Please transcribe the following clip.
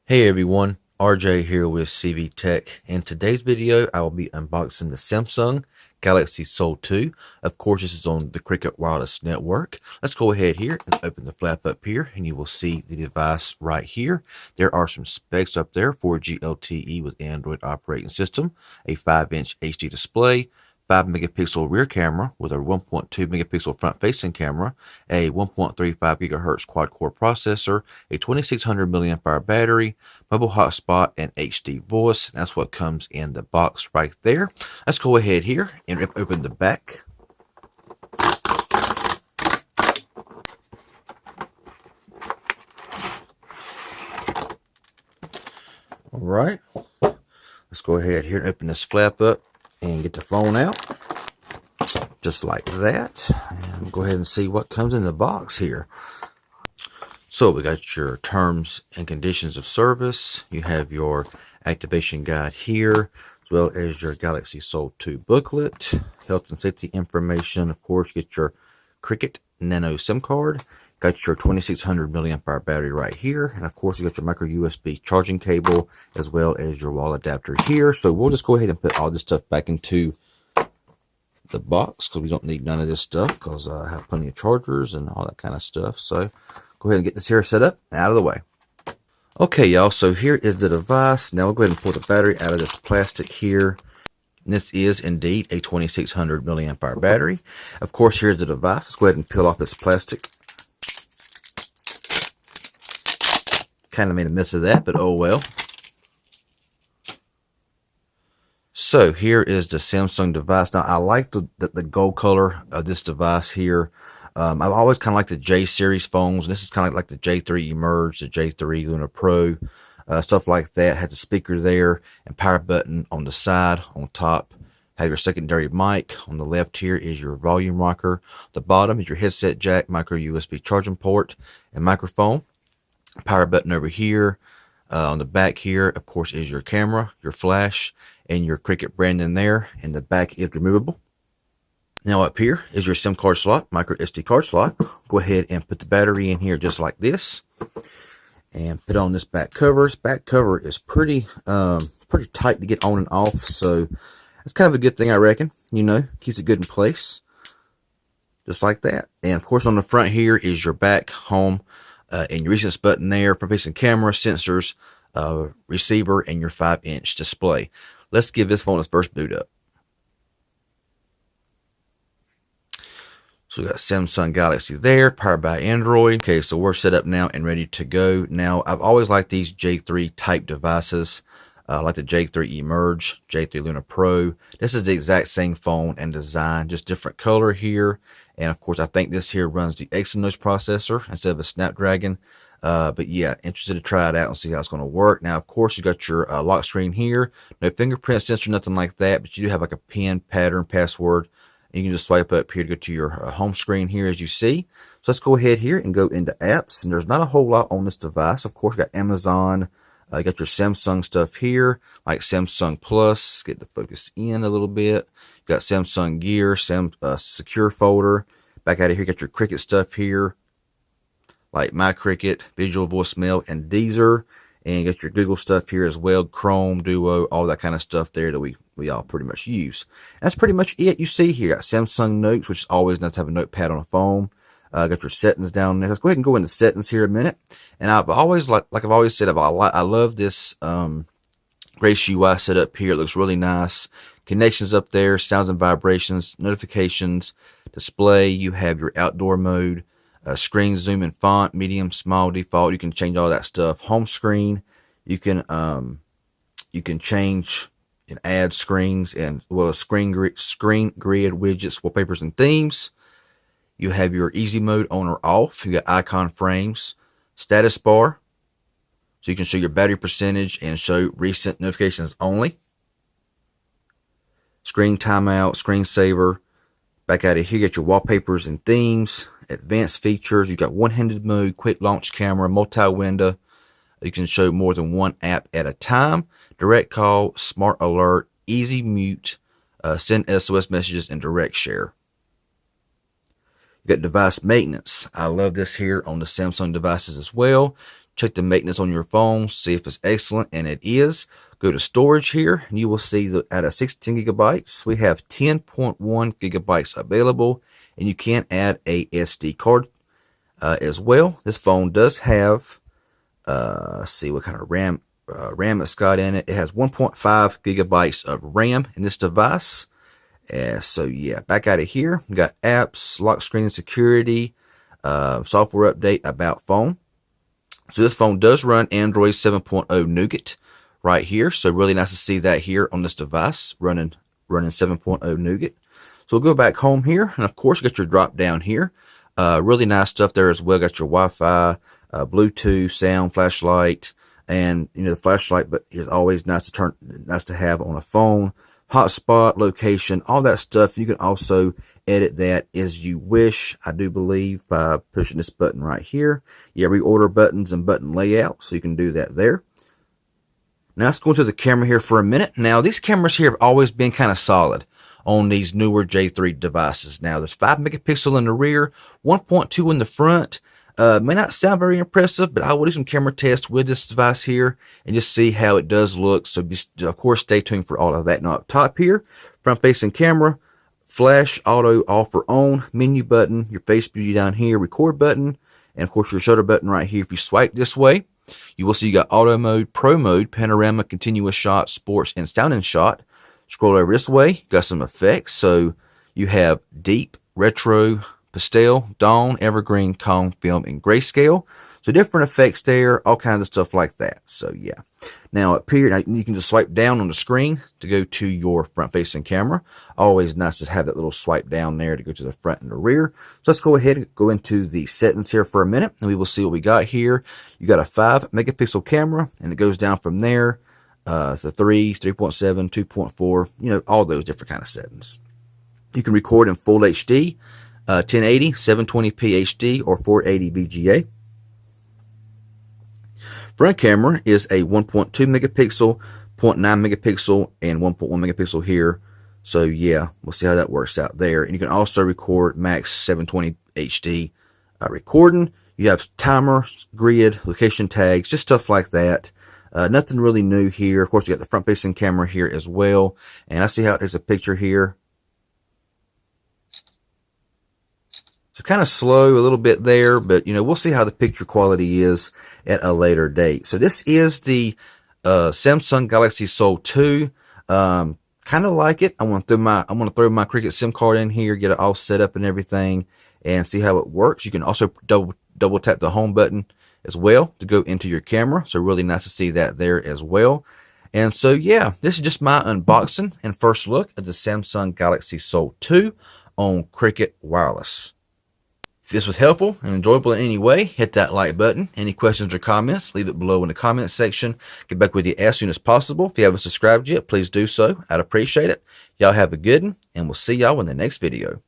Hey everyone, RJ here with CV Tech. In today's video, I will be unboxing the Samsung Galaxy Soul 2. Of course, this is on the Cricket Wireless Network. Let's go ahead here and open the flap up here, and you will see the device right here. There are some specs up there: 4G LTE with Android operating system, a 5-inch HD display, 5 megapixel rear camera with a 1.2 megapixel front facing camera, a 1.35 gigahertz quad core processor, a 2600 milliamp hour battery, mobile hotspot, and HD voice. That's what comes in the box right there. Let's go ahead here and rip open the back. All right, let's go ahead here and open this flap up and get the phone out. Just like that. And go ahead and see what comes in the box here. So we got your terms and conditions of service. You have your activation guide here, as well as your Galaxy Soul 2 booklet, health and safety information. Of course, get your Cricket Nano SIM card. Got your 2600 milliamp hour battery right here, and of course you got your micro USB charging cable, as well as your wall adapter here. So we'll just go ahead and put all this stuff back into the box, because we don't need none of this stuff, because I have plenty of chargers and all that kind of stuff. So go ahead and get this here set up and out of the way. Okay, y'all, so here is the device. Now we'll go ahead and pull the battery out of this plastic here. And this is indeed a 2600 milliamp hour battery. Of course, here's the device. Let's go ahead and peel off this plastic. Kind of made a mess of that, but oh well. So here is the Samsung device. Now I like the gold color of this device here. I've always kind of liked the J series phones, and this is kind of like the J3 Emerge, the J3 Luna Pro, stuff like that. Has a speaker there and power button on the side, on top. Have your secondary mic. On the left here is your volume rocker. The bottom is your headset jack, micro USB charging port, and microphone. Power button over here. On the back here, of course, is your camera, your flash, and your Cricket branding there, and the back is removable. Now up here is your SIM card slot, micro SD card slot. Go ahead and put the battery in here just like this, and put on this back cover. This back cover is pretty tight to get on and off, so it's kind of a good thing, I reckon. You know, keeps it good in place, just like that. And of course, on the front here is your back, home, and your recents button there for facing camera, sensors, receiver, and your 5-inch display. Let's give this phone its first boot up. So we got Samsung Galaxy there, powered by Android. Okay, so we're set up now and ready to go. Now, I've always liked these J3 type devices, like the J3 Emerge, J3 Luna Pro. This is the exact same phone and design, just different color here. And of course, I think this here runs the Exynos processor instead of a Snapdragon. But yeah, interested to try it out and see how it's going to work. Now, of course, you got your lock screen here. No fingerprint sensor, nothing like that, but you do have like a PIN, pattern, password. And you can just swipe up here to go to your home screen here, as you see. So let's go ahead here and go into apps. And there's not a whole lot on this device. Of course, you got Amazon. You got your Samsung stuff here, like Samsung Plus. Get the focus in a little bit. You got Samsung Gear, Secure folder. Back out of here, you got your Cricket stuff here, like My Cricket, Visual Voicemail, and Deezer. And you got your Google stuff here as well, Chrome, Duo, all that kind of stuff there that we all pretty much use. And that's pretty much it you see here. Got Samsung Notes, which is always nice to have a notepad on a phone. Got your settings down there. Let's go ahead and go into settings here a minute. And I've always, like I've always said, I love this Grace UI setup here. It looks really nice. Connections up there, sounds and vibrations, notifications, display. You have your outdoor mode. Screen zoom and font, medium, small, default. You can change all that stuff. Home screen, you can change and add screens, and well, screen grid widgets, wallpapers, and themes. You have your easy mode on or off. You got icon frames, status bar, so you can show your battery percentage and show recent notifications only. Screen timeout, screensaver. Back out of here, you got your wallpapers and themes. Advanced features, you got one-handed mode, quick launch camera, multi-window. You can show more than one app at a time. Direct call, smart alert, easy mute, send SOS messages, and direct share. You got device maintenance. I love this here on the Samsung devices as well. check the maintenance on your phone, see if it's excellent, and it is. Go to storage here, and you will see that out of 16 gigabytes, we have 10.1 gigabytes available, and you can add a SD card as well. This phone does have, let's see what kind of RAM it's got in it. It has 1.5 gigabytes of RAM in this device. So yeah, back out of here, we got apps, lock screen and security, software update, about phone. So this phone does run Android 7.0 Nougat right here. So really nice to see that here on this device running 7.0 Nougat. So we'll go back home here, and of course you got your drop down here. Really nice stuff there as well. Got your Wi-Fi, Bluetooth, sound, flashlight, and the flashlight. But it's always nice to have on a phone. Hotspot, location, all that stuff. You can also edit that as you wish, I do believe, by pushing this button right here. Yeah, reorder buttons and button layout, so you can do that there. Now let's go into the camera here for a minute. Now these cameras here have always been kind of solid on these newer J3 devices. Now there's 5 megapixel in the rear, 1.2 in the front. May not sound very impressive, but I will do some camera tests with this device here and just see how it does look. So of course, stay tuned for all of that. Now up top here, front facing camera, flash, auto, off or on, menu button, your face beauty down here, record button, and of course your shutter button right here. If you swipe this way, you will see you got auto mode, pro mode, panorama, continuous shot, sports, and sound and shot. Scroll over this way, you got some effects. So you have deep, retro, pastel, dawn, evergreen, calm, film, and grayscale. So different effects there, all kinds of stuff like that. So yeah. Now up here, you can just swipe down on the screen to go to your front-facing camera. Always nice to have that little swipe down there to go to the front and the rear. So let's go ahead and go into the settings here for a minute, and we will see what we got here. You got a 5 megapixel camera, and it goes down from there. So 3, 3.7, 2.4, all those different kind of settings. You can record in full HD. 1080, 720p HD, or 480 VGA. Front camera is a 1.2 megapixel, 0.9 megapixel, and 1.1 megapixel here. So yeah, we'll see how that works out there. And you can also record max 720 HD recording. You have timer, grid, location tags, just stuff like that. Nothing really new here. Of course, you got the front-facing camera here as well. And I see how there's a picture here. So kind of slow a little bit there, but we'll see how the picture quality is at a later date. So this is the Samsung Galaxy Soul 2. Kind of like it. I want to throw my Cricket SIM card in here, get it all set up and everything, and see how it works. You can also double tap the home button as well to go into your camera. So really nice to see that there as well. And so yeah, this is just my unboxing and first look at the Samsung Galaxy Soul 2 on Cricket Wireless. If this was helpful and enjoyable in any way, hit that like button. Any questions or comments, leave it below in the comments section. Get back with you as soon as possible. If you haven't subscribed yet, please do so. I'd appreciate it. Y'all have a good one, and we'll see y'all in the next video.